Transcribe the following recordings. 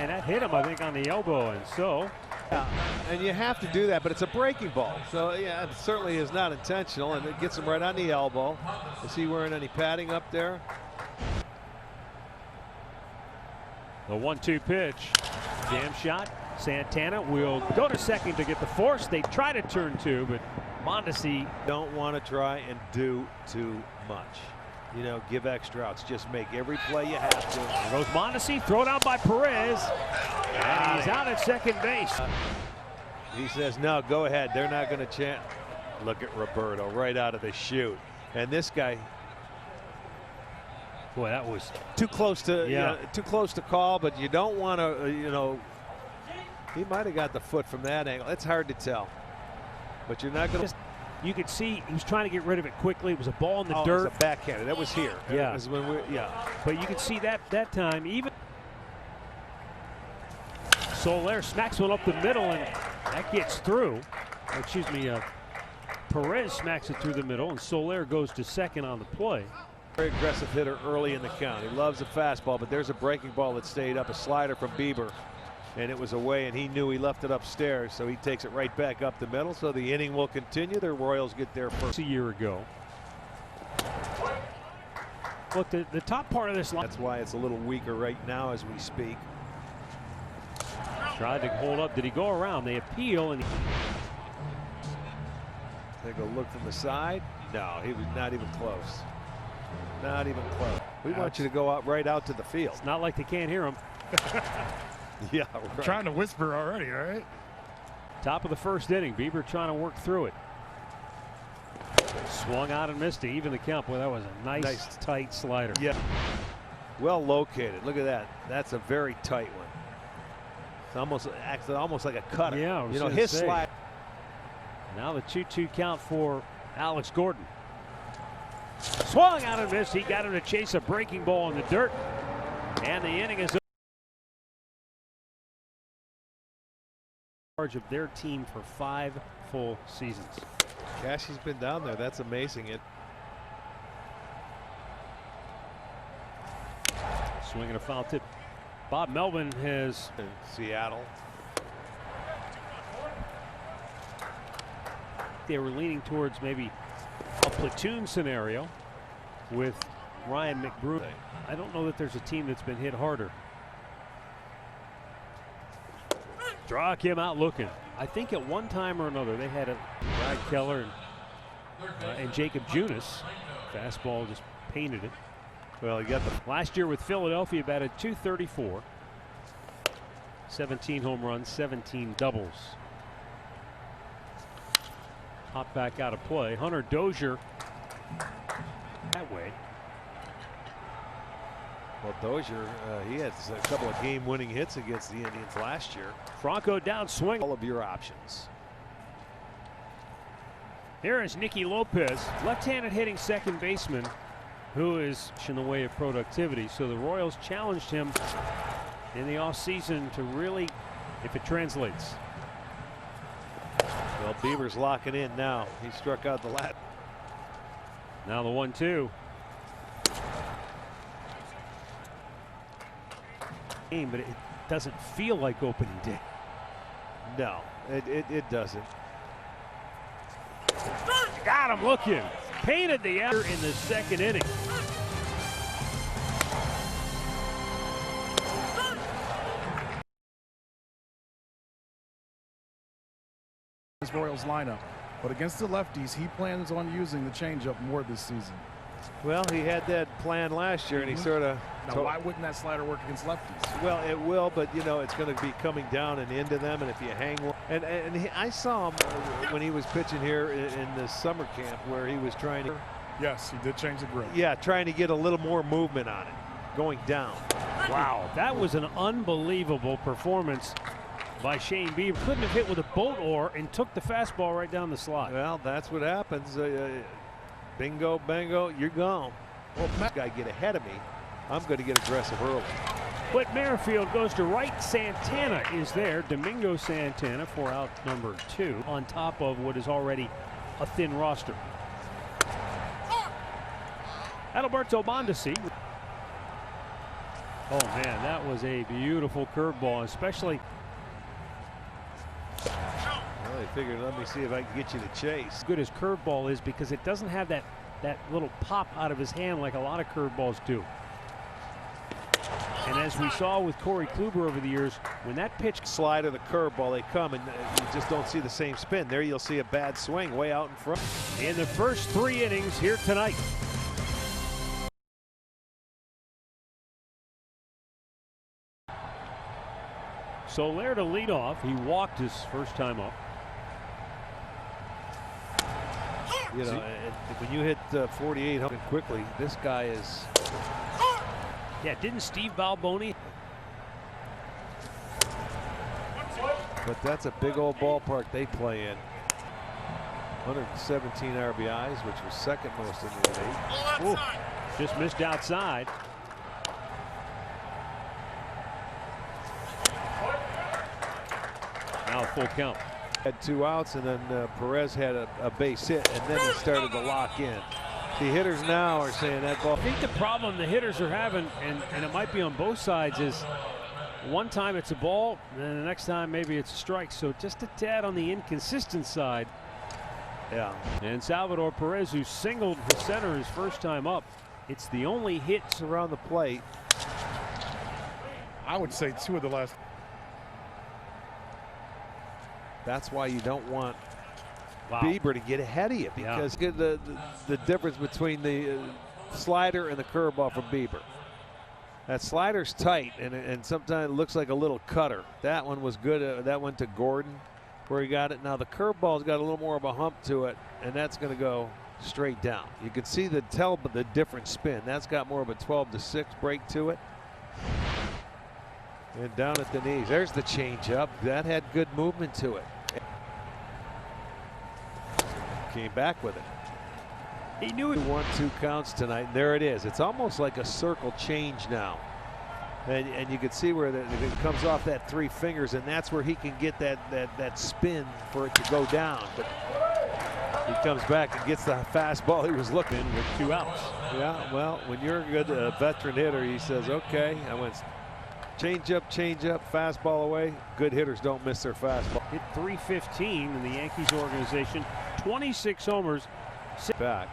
And that hit him, I think, on the elbow, and so. Yeah, and you have to do that, but it's a breaking ball. So, yeah, it certainly is not intentional, and it gets him right on the elbow. Is he wearing any padding up there? The 1-2 pitch. Jam shot. Santana will go to second to get the force. They try to turn two, but Mondesi. Don't want to try and do too much. You know, give extra outs. Just make every play you have to. There goes Mondesi, thrown out by Perez. And he's out at second base. He says, no, go ahead. They're not going to chant. Look at Roberto right out of the chute. And this guy. Boy, that was too close to, you know, too close to call, but you don't want to, you know, he might have got the foot from that angle. It's hard to tell. But you're not going to. You could see he was trying to get rid of it quickly. It was a ball in the dirt. It was a backhanded. That was here. Yeah. It was when But you could see that time even. Soler smacks one up the middle, and that gets through. Excuse me, Perez smacks it through the middle, and Soler goes to second on the play. Very aggressive hitter early in the count. He loves a fastball, but there's a breaking ball that stayed up, a slider from Bieber, and it was away, and he knew he left it upstairs, so he takes it right back up the middle. So the inning will continue. The Royals get there first. A year ago. Look, the top part of this line. That's why it's a little weaker right now as we speak. Tried to hold up. Did he go around? They appeal, and take a look from the side. No, he was not even close. Not even close. We want you to go out right out to the field. It's not like they can't hear him. Yeah, right. I'm trying to whisper already, all right? Top of the first inning. Bieber trying to work through it. Swung out and missed to even the count. Boy, that was a nice tight slider. Yeah. Well located. Look at that. That's a very tight one. It's almost like a cutter. Yeah, you know, his slide. Now the 2-2 count for Alex Gordon. Swung out and missed. He got him to chase a breaking ball in the dirt. And the inning is charge of their team for 5 full seasons. Cassie's been down there. That's amazing. Swinging a foul tip. Bob Melvin has in Seattle. They were leaning towards maybe a platoon scenario with Ryan McBroom. I don't know that there's a team that's been hit harder. Draw him out looking. I think at one time or another they had a Brad Keller and Jacob Junis. Fastball just painted it. Well, he got the last year with Philadelphia, batted .234, 17 home runs, 17 doubles. Hop back out of play. Hunter Dozier that way. Well, Dozier, he had a couple of game-winning hits against the Indians last year. Franco down swing. All of your options. Here is Nicky Lopez, left-handed hitting second baseman, who is in the way of productivity. So the Royals challenged him in the offseason to really, if it translates. Well, Bieber's locking in now. He struck out the last. Now the 1-2. But it doesn't feel like opening day. No, it doesn't. Got him looking. Painted the air in the second inning. His Royals lineup, but against the lefties, he plans on using the changeup more this season. Well, he had that plan last year, and he sort of. Now, why wouldn't that slider work against lefties? Well, it will, but you know it's going to be coming down and into them, and if you hang one, I saw him when he was pitching here in the summer camp, where he was trying to. Yes, he did change the grip. Yeah, trying to get a little more movement on it, going down. Wow, that was an unbelievable performance by Shane Bieber. Couldn't have hit with a boat oar and took the fastball right down the slot. Well, that's what happens. Bingo, bango, you're gone. Well, if that guy get ahead of me, I'm going to get aggressive early. But Merrifield goes to right. Santana is there. Domingo Santana for out number 2 on top of what is already a thin roster. Adalberto Mondesi. Oh man, that was a beautiful curveball, especially. Well, he figured, let me see if I can get you to chase. Good as curveball is because it doesn't have that little pop out of his hand like a lot of curveballs do. And as we saw with Corey Kluber over the years, when that pitch slide of the curveball, they come and you just don't see the same spin. There you'll see a bad swing way out in front. In the first 3 innings here tonight. Soler to lead off. He walked his first time up. You know, when you hit 4,800 quickly, this guy is. Yeah, didn't Steve Balboni? But that's a big old ballpark they play in. 117 RBIs, which was second most in the league. Ooh, just missed outside. Now full count. Had 2 outs, and then Perez had a base hit, and then he started to lock in. The hitters now are saying that ball. I think the problem the hitters are having, and it might be on both sides, is one time it's a ball, and then the next time maybe it's a strike. So just a tad on the inconsistent side. Yeah. And Salvador Perez, who singled the center his first time up, it's the only hits around the plate. I would say 2 of the last. That's why you don't want Bieber to get ahead of you, because the difference between the slider and the curveball from Bieber. That slider's tight, and sometimes it looks like a little cutter. That one was good. That went to Gordon where he got it. Now the curveball's got a little more of a hump to it, and that's going to go straight down. You can see the different spin. That's got more of a 12-6 break to it. And down at the knees. There's the changeup. That had good movement to it. Came back with it. He knew it. 1-2 counts tonight. And there it is. It's almost like a circle change now. And you can see where it comes off that 3 fingers, and that's where he can get that spin for it to go down. But he comes back and gets the fastball he was looking with 2 outs. Yeah, well, when you're a good veteran hitter, he says, okay, I went change up, fastball away. Good hitters don't miss their fastball. Hit .315 in the Yankees organization. 26 homers. Back.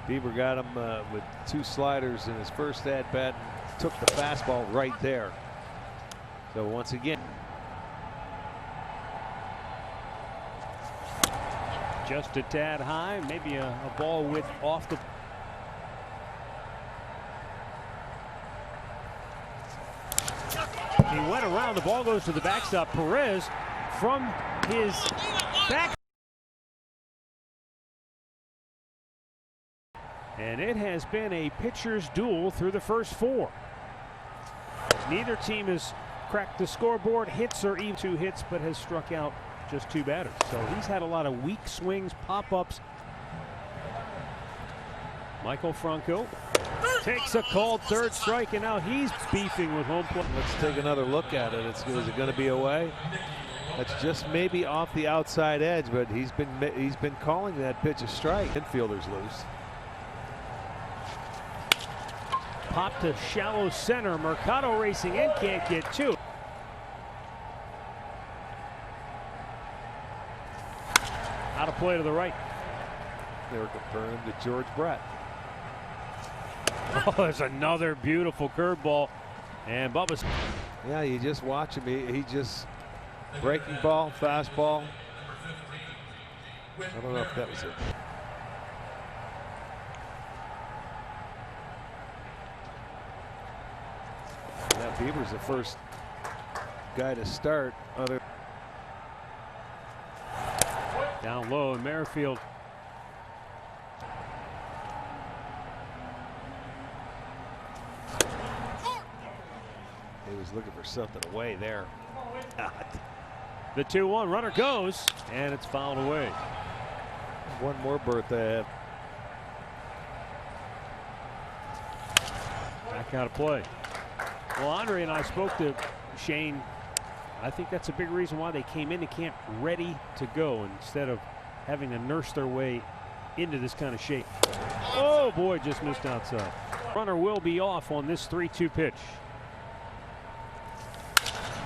Bieber got him with 2 sliders in his first at bat and took the fastball right there. So once again, just a tad high, maybe a ball width off the. He went around, the ball goes to the backstop. Perez from his back. And it has been a pitcher's duel through the first 4. Neither team has cracked the scoreboard, hits or even 2 hits, but has struck out just 2 batters. So he's had a lot of weak swings, pop-ups. Michael Franco takes a called 3rd strike, and now he's beefing with home plate. Let's take another look at it. Is it going to be away? That's just maybe off the outside edge, but he's been calling that pitch a strike. Infielder's loose. Pop to shallow center. Mercado racing in, can't get 2. Out of play to the right. They were comparing him to George Brett. Oh, there's another beautiful curveball. And Bubba's. Yeah, you just watch him. He just breaking ball, fastball. I don't know if that was it. Yeah, Bieber's the first guy to start. Down low in Merrifield. He was looking for something away there. The 2-1 runner goes, and it's fouled away. One more berth they have. Back out of play. Well, Andre and I spoke to Shane. I think that's a big reason why they came into camp ready to go instead of having to nurse their way into this kind of shape. Oh boy, just missed outside. Runner will be off on this 3-2 pitch.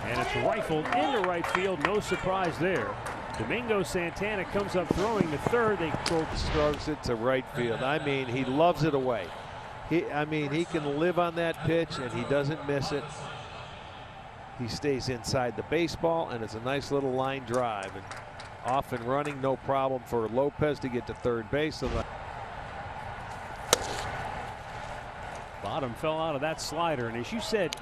And it's rifled into right field. No surprise there. Domingo Santana comes up throwing to third. They throws it to right field. I mean, he loves it away. He can live on that pitch, and he doesn't miss it. He stays inside the baseball, and it's a nice little line drive. And off and running, no problem for Lopez to get to third base. So bottom fell out of that slider, and as you said,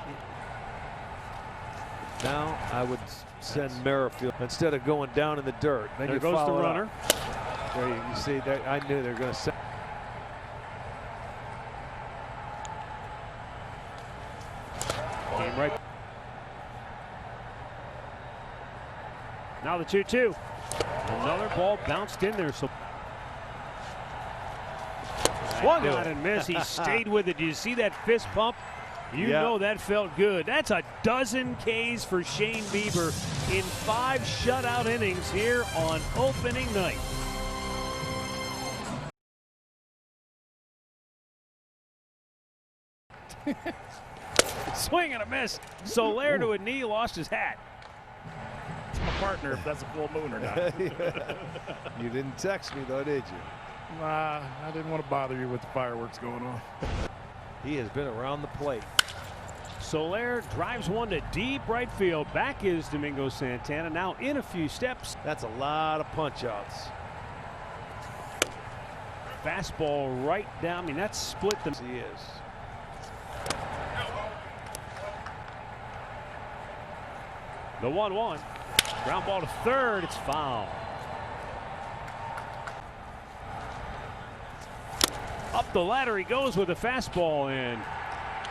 now I would send Merrifield instead of going down in the dirt. Then there you goes the follow it runner. up. There you see that. I knew they were going to send. Came right. Now the 2-2. Another ball bounced in there. So swung out and missed. He stayed with it. Do you see that fist pump? You know that felt good. That's a dozen Ks for Shane Bieber in 5 shutout innings here on opening night. Swing and a miss. Soler to a knee, lost his hat. It's my partner if that's a full moon or not. You didn't text me though, did you? Nah, I didn't want to bother you with the fireworks going on. He has been around the plate. Soler drives one to deep right field. Back is Domingo Santana, now in a few steps. That's a lot of punch outs. Fastball right down. I mean, that's split them. He is. The 1-1. Ground ball to third. It's foul. Up the ladder he goes with a fastball, and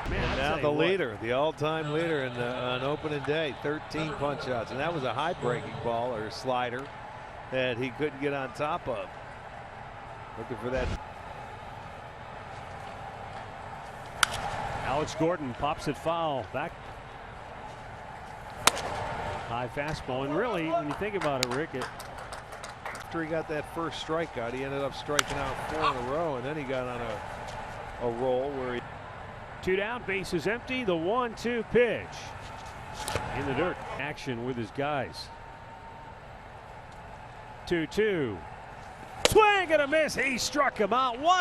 man, now the leader, the all-time leader in on opening day, 13 punch outs, and that was a high breaking ball or slider that he couldn't get on top of. Looking for that. Alex Gordon pops it foul. Back. High fastball, and really, when you think about it, Rick, after he got that first strikeout, he ended up striking out 4 in a row, and then he got on a roll where he. 2 down, base is empty. The 1-2 pitch in the dirt. Action with his guys. 2-2. Swing and a miss. He struck him out. What a